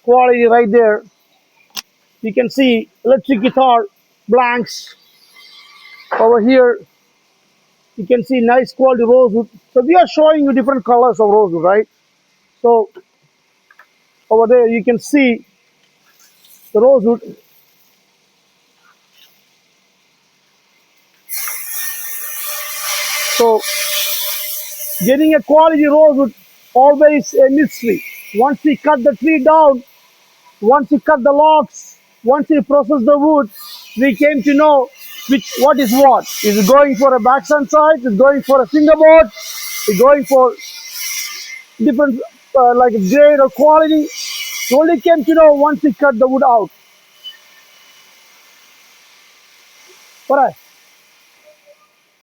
quality right there. You can see electric guitar blanks over here. You can see nice quality rosewood. So we are showing you different colors of rosewood, right? So over there you can see the rosewood. So getting a quality rosewood always a mystery. Once we cut the tree down, once we cut the logs, once we process the wood, we came to know what is what. Is it going for a backstand side? Is it going for a fingerboard? Is it going for different like grade or quality? We only came to know once we cut the wood out. Correct.